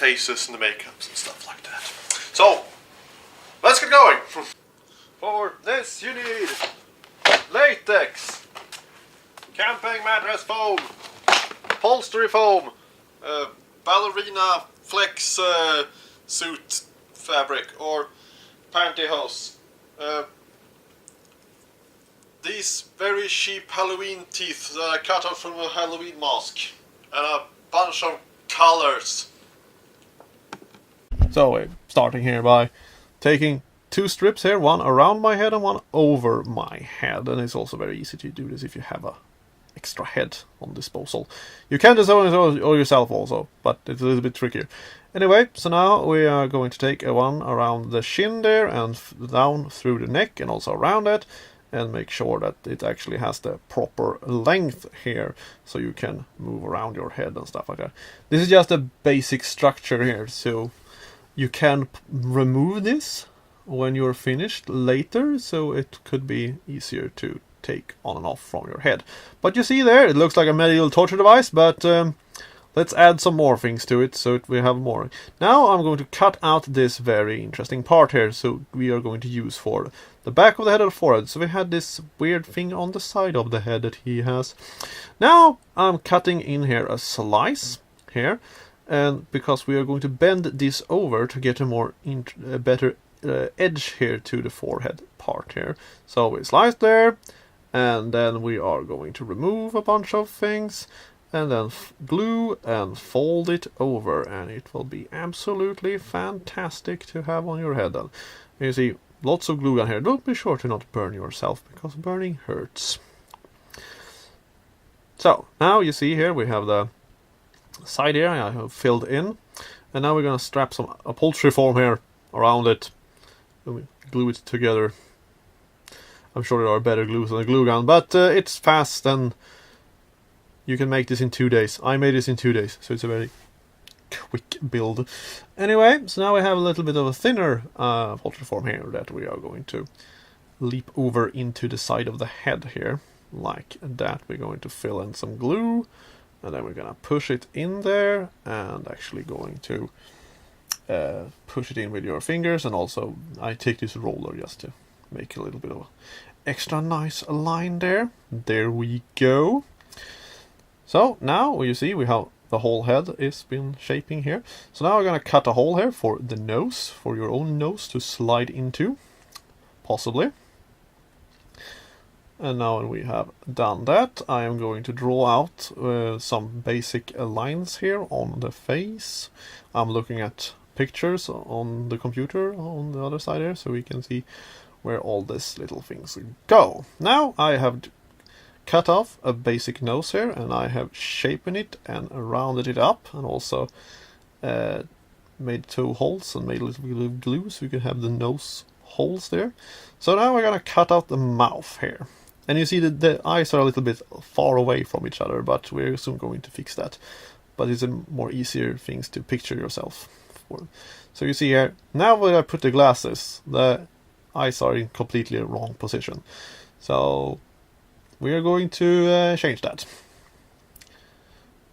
faces and the makeups and stuff like that. So, let's get going! For this you need latex, camping mattress foam, upholstery foam, ballerina flex suit fabric or pantyhose, these very cheap Halloween teeth that I cut out from a Halloween mask, and a bunch of colors. So we're starting here by taking two strips here, one around my head and one over my head, and it's also very easy to do this if you have a extra head on disposal. You can design it all yourself also, but it's a little bit trickier. Anyway, so now we are going to take a one around the shin there and down through the neck and also around it, and make sure that it actually has the proper length here so you can move around your head and stuff like that. This is just a basic structure here, so you can remove this when you're finished later, so it could be easier to take on and off from your head. But you see there, it looks like a medieval torture device, but let's add some more things to it so we have more. Now I'm going to cut out this very interesting part here, so we are going to use for the back of the head and the forehead. So we had this weird thing on the side of the head that he has. Now I'm cutting in here a slice here, and because we are going to bend this over to get a better edge here to the forehead part here. So we slice there, and then we are going to remove a bunch of things, and then glue and fold it over, and it will be absolutely fantastic to have on your head. And you see lots of glue on here. Don't be sure to not burn yourself, because burning hurts. So now you see here we have the side here I have filled in, and now we're going to strap some upholstery foam here around it. We glue it together. I'm sure there are better glues than a glue gun, but it's fast and you can make this in 2 days. I made this in 2 days, so it's a very quick build. Anyway, so now we have a little bit of a thinner upholstery foam here that we are going to leap over into the side of the head here, like that. We're going to fill in some glue, and then we're going to push it in there, and actually going to push it in with your fingers, and also I take this roller just to make a little bit of extra nice line there. There we go. So now you see we have the whole head is been shaping here. So now we're going to cut a hole here for the nose, for your own nose to slide into, possibly. And now when we have done that, I am going to draw out some basic lines here on the face. I'm looking at pictures on the computer on the other side here, so we can see where all these little things go. Now I have cut off a basic nose here, and I have shapen it and rounded it up, and also made 2 holes and made a little bit of glue so you can have the nose holes there. So now we're gonna cut out the mouth here, and you see that the eyes are a little bit far away from each other, but we're soon going to fix that. But it's a more easier things to picture yourself for. So you see here, now when I put the glasses, the eyes are in completely wrong position. So we are going to change that.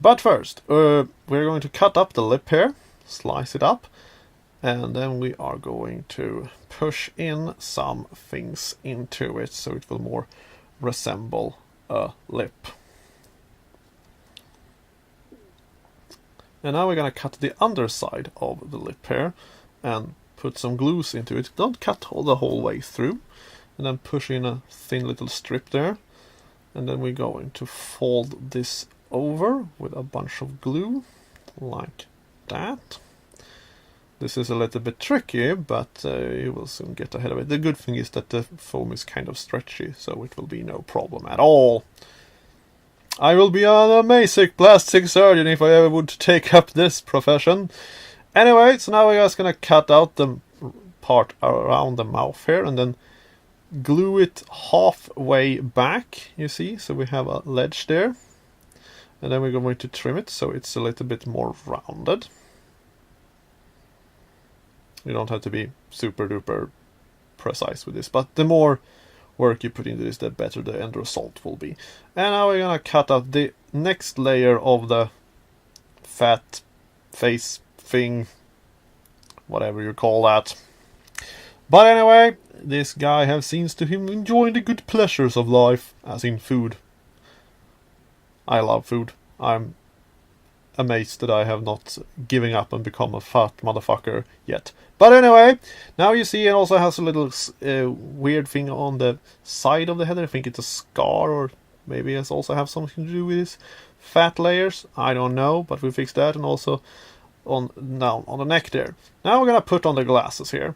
But first, we're going to cut up the lip here, slice it up, and then we are going to push in some things into it so it will more resemble a lip. And now we're going to cut the underside of the lip here and put some glues into it. Don't cut the whole way through, and then push in a thin little strip there. And then we're going to fold this over with a bunch of glue, like that. This is a little bit tricky, but you will soon get ahead of it. The good thing is that the foam is kind of stretchy, so it will be no problem at all. I will be an amazing plastic surgeon if I ever would take up this profession. Anyway, so now we're just going to cut out the part around the mouth here, and then glue it halfway back, you see, so we have a ledge there, and then we're going to trim it so it's a little bit more rounded. You don't have to be super duper precise with this, but the more work you put into this, the better the end result will be. And now we're gonna cut out the next layer of the fat face thing, whatever you call that. But anyway, this guy seems to him enjoying the good pleasures of life, as in food. I love food. I'm amazed that I have not given up and become a fat motherfucker yet. But anyway, now you see it also has a little weird thing on the side of the head. I think it's a scar, or maybe it also have something to do with his fat layers. I don't know, but we fixed that. And also on the neck there. Now we're gonna put on the glasses here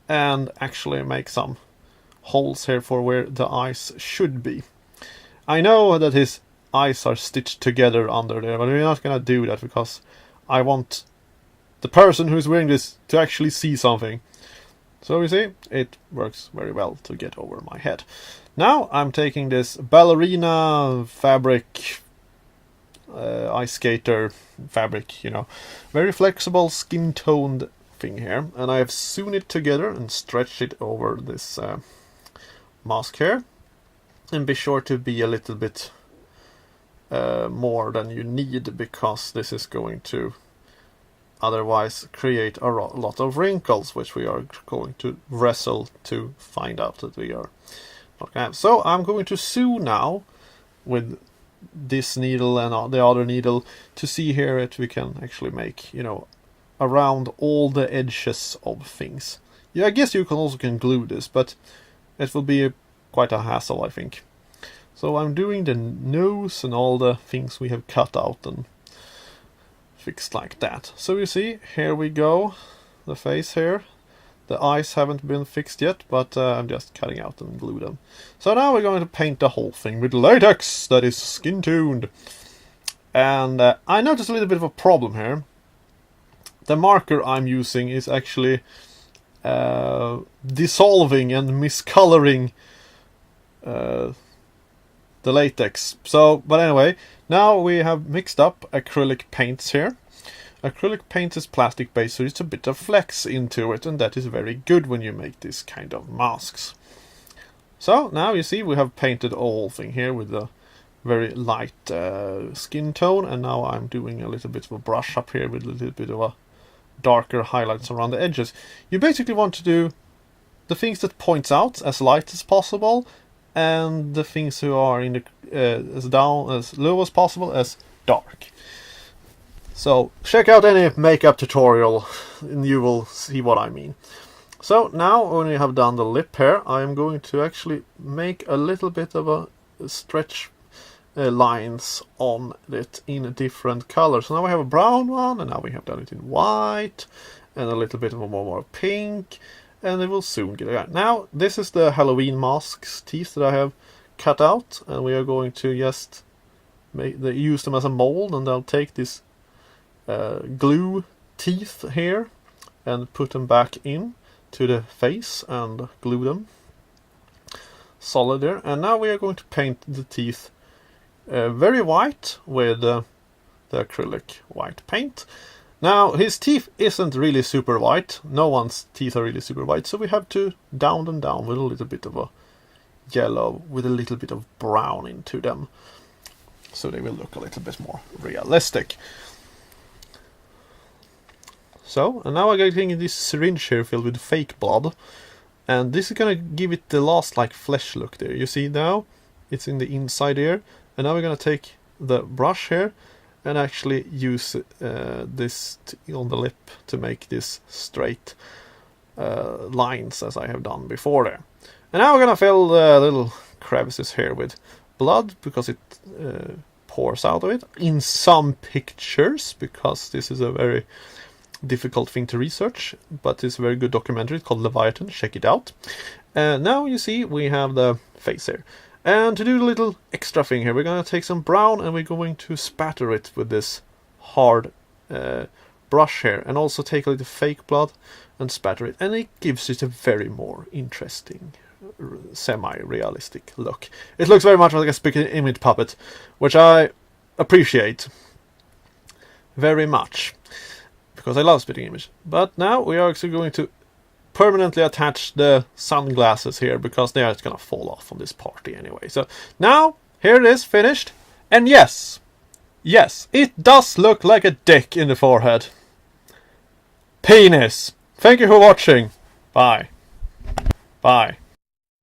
and actually make some holes here for where the eyes should be. I know that his eyes are stitched together under there, but we're not gonna do that because I want the person who's wearing this to actually see something. So you see, it works very well to get over my head. Now I'm taking this ballerina fabric, ice skater fabric, you know, very flexible skin toned thing here, and I have sewn it together and stretched it over this mask here. And be sure to be a little bit more than you need, because this is going to otherwise create a lot of wrinkles, which we are going to wrestle to find out that we are not going to have. So I'm going to sew now with this needle and the other needle to see here that we can actually make, you know, around all the edges of things. Yeah, I guess you can glue this, but it will be quite a hassle, I think. So I'm doing the nose and all the things we have cut out and fixed like that. So you see, here we go, the face here. The eyes haven't been fixed yet, but I'm just cutting out and glue them. So now we're going to paint the whole thing with latex that is skin tuned. And I noticed a little bit of a problem here. The marker I'm using is actually dissolving and miscoloring the latex. So, but anyway, now we have mixed up acrylic paints here. Acrylic paint is plastic based, so it's a bit of flex into it, and that is very good when you make this kind of masks. So now you see we have painted the whole thing here with a very light skin tone, and now I'm doing a little bit of a brush up here with a little bit of a darker highlights around the edges. You basically want to do the things that points out as light as possible, and the things who are in the as low as possible as dark. So check out any makeup tutorial and you will see what I mean. So now when we have done the lip here, I am going to actually make a little bit of a stretch lines on it in different colors. So now we have a brown one, and now we have done it in white, and a little bit of a more pink, and it will soon get out. Now this is the Halloween mask's teeth that I have cut out, and we are going to just use them as a mold, and I'll take this glue teeth here and put them back in to the face and glue them solid there. And now we are going to paint the teeth very white with the acrylic white paint. Now his teeth isn't really super white, no one's teeth are really super white, so we have to down them down with a little bit of a yellow with a little bit of brown into them, so they will look a little bit more realistic. So, and now I'm getting this syringe here filled with fake blood, and this is gonna give it the last like flesh look there. You see now it's in the inside here, and now we're gonna take the brush here and actually use this on the lip to make this straight lines as I have done before there. And now we're gonna fill the little crevices here with blood, because it pours out of it in some pictures, because this is a very difficult thing to research, but it's a very good documentary. It's called Leviathan, check it out. Now you see we have the face here, and to do the little extra thing here, we're going to take some brown and we're going to spatter it with this hard brush here, and also take a little fake blood and spatter it, and it gives it a very more interesting semi-realistic look. It looks very much like a spooky image puppet, which I appreciate very much, because I love spitting image. But now we are actually going to permanently attach the sunglasses here, because they are just gonna fall off on this party anyway. So now here it is finished, and yes, it does look like a dick in the forehead. penis. Thank you for watching. Bye. Bye.